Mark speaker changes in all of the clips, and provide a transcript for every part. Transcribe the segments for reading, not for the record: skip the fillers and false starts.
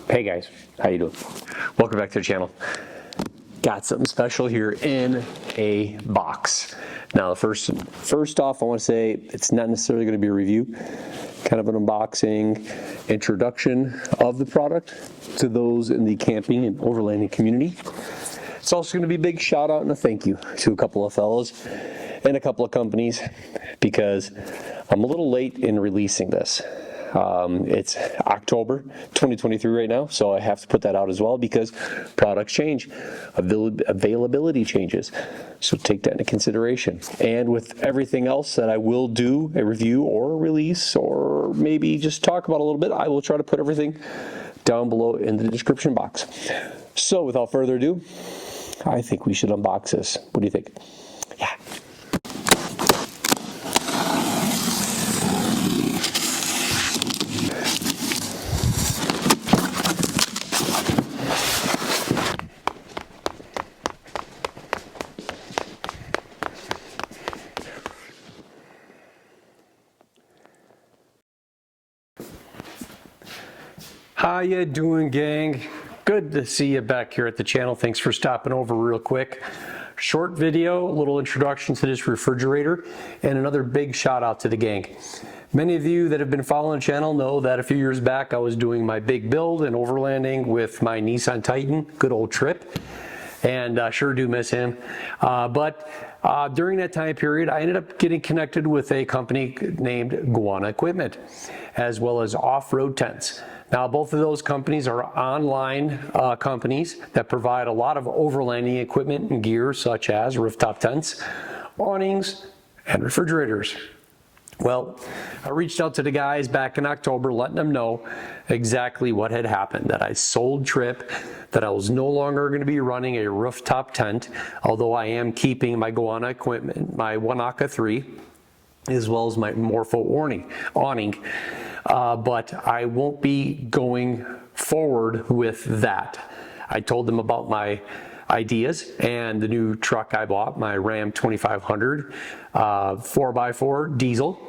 Speaker 1: Hey guys, how you doing? Welcome back to the channel. Got something special here in a box. Now, first off, I want to say it's not necessarily going to be a review, kind of an unboxing, introduction of the product to those in the camping and overlanding community. It's also going to be a big shout out and a thank you to a couple of fellows and a couple of companies because I'm a little late in releasing this. It's October 2023 right now, so I have to put that out as well because products change, availability changes, so take that into consideration. And with everything else that I will do a review or a release or maybe just talk about a little bit, I will try to put everything down below in the description box. So without further ado, I think we should unbox this. What do you think? Yeah. How you doing, gang? Good to see you back here at the channel. Thanks for stopping over real quick. Short video, a little introduction to this refrigerator, and another big shout out to the gang. Many of you that have been following the channel know that a few years back I was doing my big build and overlanding with my Nissan Titan, good old Trip, and I sure do miss him. But during that time period, I ended up getting connected with a company named Guana Equipment, as well as Off-Road Tents. Now, both of those companies are online companies that provide a lot of overlanding equipment and gear, such as rooftop tents, awnings, and refrigerators. Well, I reached out to the guys back in October, letting them know exactly what had happened, that I sold Trip, that I was no longer going to be running a rooftop tent, although I am keeping my Guana equipment, my Wanaka 3, as well as my Morpho awning. But I won't be going forward with that. I told them about my ideas and the new truck I bought, my Ram 2500 4x4 diesel.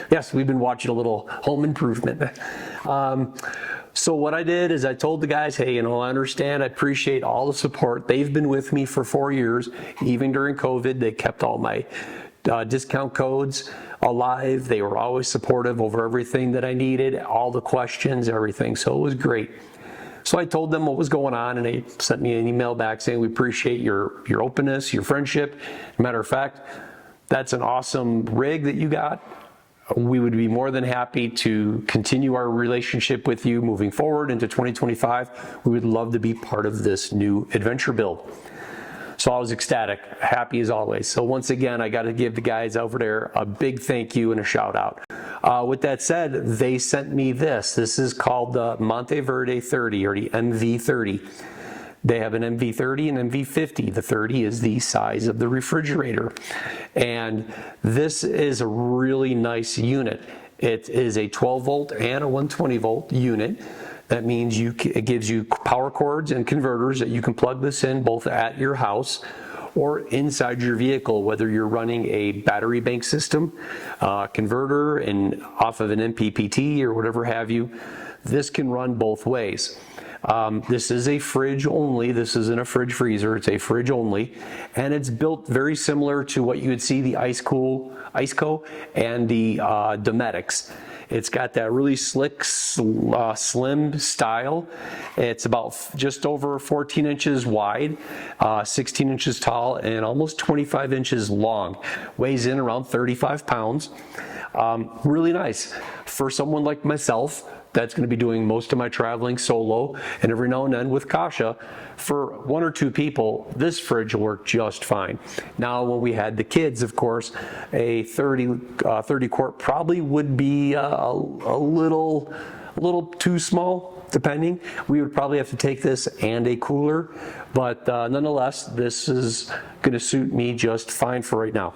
Speaker 1: Yes, we've been watching a little home improvement. So what I did is I told the guys, hey, I understand, I appreciate all the support. They've been with me for 4 years. Even during COVID, they kept all my discount codes alive. They were always supportive over everything that I needed, all the questions, everything. So it was great. So I told them what was going on, and they sent me an email back saying, we appreciate your openness, your friendship. Matter of fact, that's an awesome rig that you got. We would be more than happy to continue our relationship with you moving forward into 2025. We would love to be part of this new adventure build. So I was ecstatic, happy as always. So once again, I got to give the guys over there a big thank you and a shout out. With that said, they sent me this. This is called the MV30 or the MV30. They have an MV30 and MV50. The 30 is the size of the refrigerator. And this is a really nice unit. It is a 12 volt and a 120 volt unit. That means it gives you power cords and converters that you can plug this in both at your house or inside your vehicle, whether you're running a battery bank system, converter, and off of an MPPT or whatever have you. This can run both ways. This is a fridge only. This isn't a fridge freezer. It's a fridge only, and it's built very similar to what you would see the Iceco and the Dometics. It's got that really slick, slim style. It's about just over 14 inches wide, 16 inches tall, and almost 25 inches long. Weighs in around 35 pounds. Really nice for someone like myself that's going to be doing most of my traveling solo, and every now and then with Kasha. For 1 or 2 people, this fridge worked just fine. Now, when we had the kids, of course, a 30 quart probably would be a little too small, depending. We would probably have to take this and a cooler, But nonetheless, this is going to suit me just fine for right now.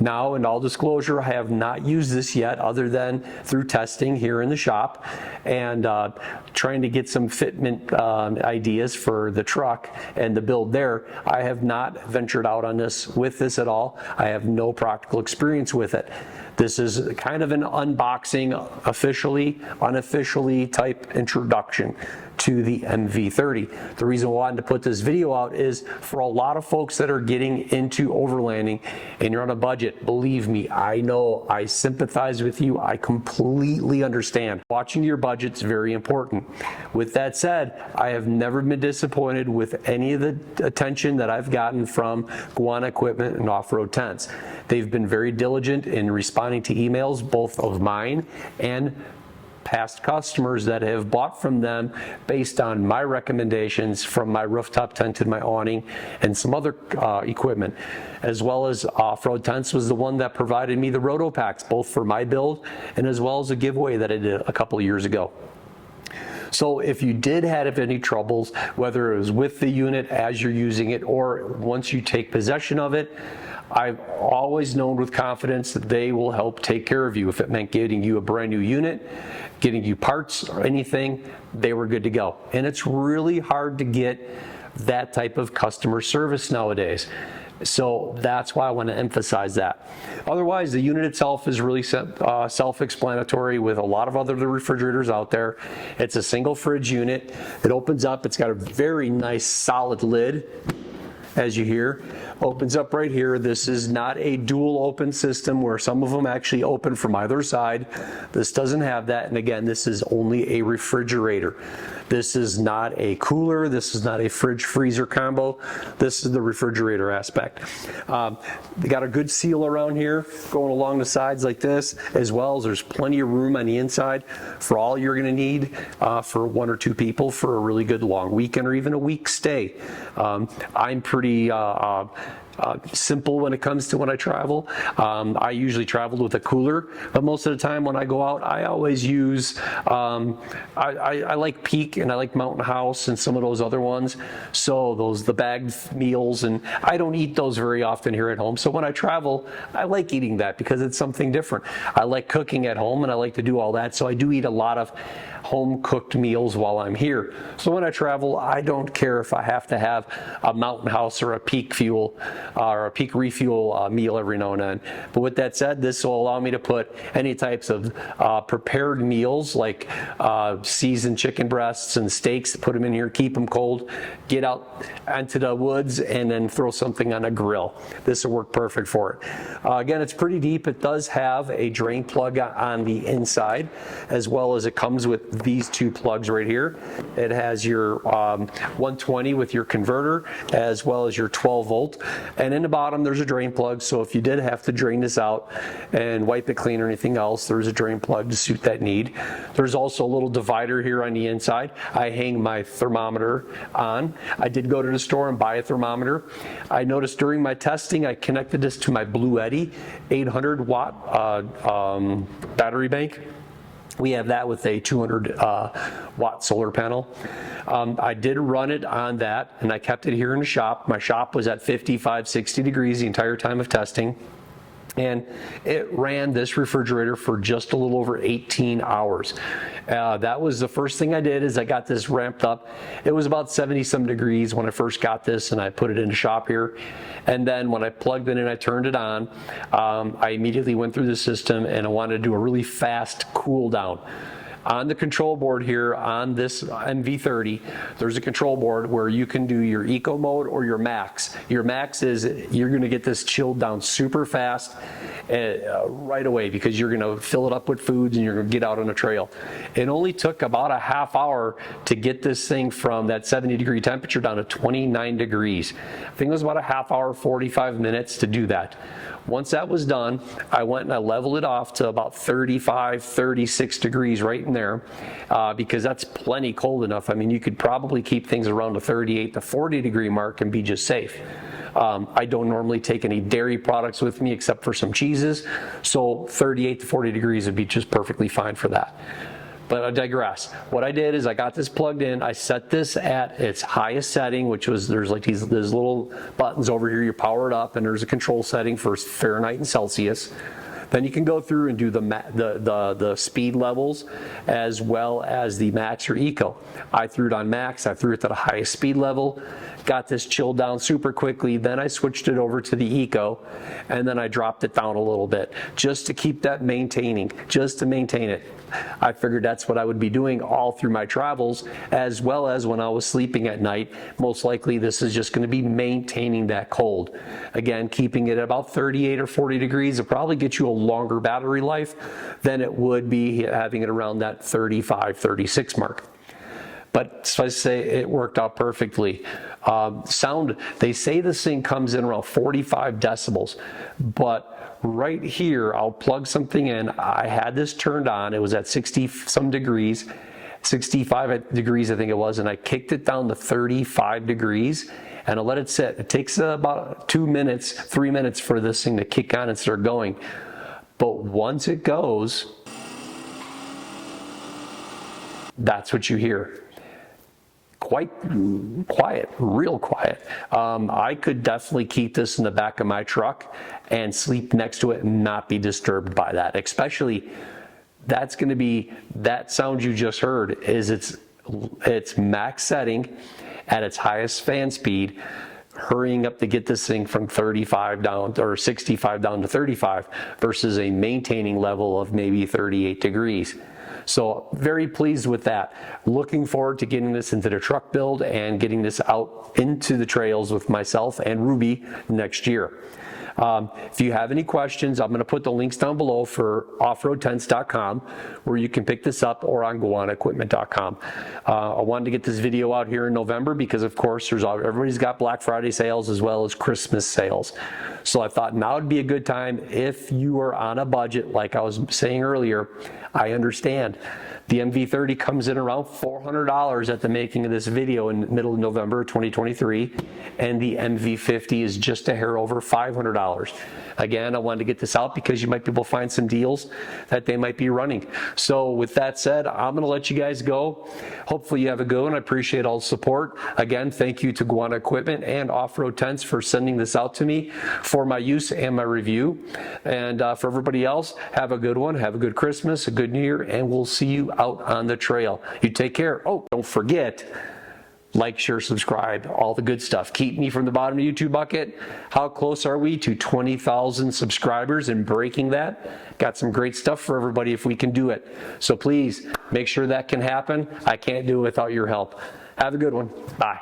Speaker 1: Now, in all disclosure, I have not used this yet other than through testing here in the shop and trying to get some fitment ideas for the truck and the build there. I have not ventured out on this with this at all. I have no practical experience with it. This is kind of an unboxing, officially, unofficially type introduction to the MV30. The reason I wanted to put this video out is for a lot of folks that are getting into overlanding and you're on a budget, believe me, I know, I sympathize with you, I completely understand. Watching your budget's very important. With that said, I have never been disappointed with any of the attention that I've gotten from Guana Equipment and Off-Road Tents. They've been very diligent in responding to emails, both of mine and past customers that have bought from them based on my recommendations from my rooftop tent and my awning and some other equipment, as well as Off-Road Tents was the one that provided me the roto packs, both for my build and as well as a giveaway that I did a couple of years ago. So if you did have any troubles, whether it was with the unit as you're using it or once you take possession of it, I've always known with confidence that they will help take care of you. If it meant getting you a brand new unit, getting you parts or anything, they were good to go. And it's really hard to get that type of customer service nowadays. So that's why I want to emphasize that. Otherwise, the unit itself is really self-explanatory with a lot of other refrigerators out there. It's a single fridge unit. It opens up. It's got a very nice solid lid, as you hear. Opens up right here. This is not a dual open system where some of them actually open from either side. This doesn't have that. And again, this is only a refrigerator. This is not a cooler. This is not a fridge freezer combo. This is the refrigerator aspect. They got a good seal around here going along the sides like this, as well as there's plenty of room on the inside for all you're going to need for one or two people for a really good long weekend or even a week stay. I'm pretty simple when it comes to when I travel. I usually travel with a cooler, but most of the time when I go out, I always use, I like Peak and I like Mountain House and some of those other ones. So the bagged meals, and I don't eat those very often here at home. So when I travel, I like eating that because it's something different. I like cooking at home and I like to do all that. So I do eat a lot of home cooked meals while I'm here. So when I travel, I don't care if I have to have a Mountain House or a Peak Fuel or a Peak Refuel meal every now and then. But with that said, this will allow me to put any types of prepared meals like seasoned chicken breasts and steaks, put them in here, keep them cold, get out onto the woods and then throw something on a grill. This will work perfect for it. Again, it's pretty deep. It does have a drain plug on the inside, as well as it comes with these two plugs right here. It has your 120 with your converter, as well as your 12 volt. And in the bottom, there's a drain plug. So if you did have to drain this out and wipe it clean or anything else, there's a drain plug to suit that need. There's also a little divider here on the inside. I hang my thermometer on. I did go to the store and buy a thermometer. I noticed during my testing, I connected this to my Blue Eddy 800 watt battery bank. We have that with a 200 watt solar panel. I did run it on that and I kept it here in the shop. My shop was at 55, 60 degrees the entire time of testing. And it ran this refrigerator for just a little over 18 hours. That was the first thing I did is I got this ramped up. It was about 70 some degrees when I first got this and I put it in the shop here. And then when I plugged it in and I turned it on, I immediately went through the system and I wanted to do a really fast cool down. On the control board here on this MV30, there's a control board where you can do your eco mode or your max. Your max is you're going to get this chilled down super fast right away because you're going to fill it up with foods and you're going to get out on a trail. It only took about a half hour to get this thing from that 70-degree temperature down to 29 degrees. I think it was about a half hour, 45 minutes to do that. Once that was done, I went and I leveled it off to about 35, 36 degrees right in there because that's plenty cold enough. I mean, you could probably keep things around the 38 to 40 degree mark and be just safe. I don't normally take any dairy products with me except for some cheeses, so 38 to 40 degrees would be just perfectly fine for that. But I digress. What I did is I got this plugged in. I set this at its highest setting, which was, there's like these little buttons over here. You power it up, and there's a control setting for Fahrenheit and Celsius. Then you can go through and do the speed levels as well as the max or eco. I threw it on max. I threw it to the highest speed level. Got this chilled down super quickly. Then I switched it over to the eco, and then I dropped it down a little bit just to keep that maintaining, just to maintain it. I figured that's what I would be doing all through my travels, as well as when I was sleeping at night. Most likely this is just going to be maintaining that cold. Again, keeping it at about 38 or 40 degrees will probably get you a longer battery life than it would be having it around that 35, 36 mark. But so I say it worked out perfectly. Sound, they say this thing comes in around 45 decibels, but right here, I'll plug something in. I had this turned on. It was at 60 some degrees, 65 degrees I think it was, and I kicked it down to 35 degrees and I let it sit. It takes about 2 minutes, 3 minutes for this thing to kick on and start going. But once it goes, that's what you hear. Quite quiet, real quiet. I could definitely keep this in the back of my truck and sleep next to it and not be disturbed by that. Especially, that's going to be, that sound you just heard is its max setting at its highest fan speed, hurrying up to get this thing from 35 down or 65 down to 35 versus a maintaining level of maybe 38 degrees. So very pleased with that. Looking forward to getting this into the truck build and getting this out into the trails with myself and Ruby next year. If you have any questions, I'm going to put the links down below for offroadtents.com where you can pick this up, or on guanaequipment.com. I wanted to get this video out here in November because, of course, everybody's got Black Friday sales as well as Christmas sales. So I thought now would be a good time if you are on a budget, like I was saying earlier. I understand. The MV30 comes in around $400 at the making of this video in the middle of November 2023, and the MV50 is just a hair over $500. Again, I wanted to get this out because you might be able to find some deals that they might be running. So with that said, I'm going to let you guys go. Hopefully you have a good one. I appreciate all the support. Again, thank you to Guana Equipment and Off-Road Tents for sending this out to me for my use and my review. And for everybody else, have a good one. Have a good Christmas, a good New Year, and we'll see you out on the trail. You take care. Oh, don't forget, like, share, subscribe, all the good stuff. Keep me from the bottom of the YouTube bucket. How close are we to 20,000 subscribers and breaking that? Got some great stuff for everybody if we can do it. So please make sure that can happen. I can't do it without your help. Have a good one. Bye.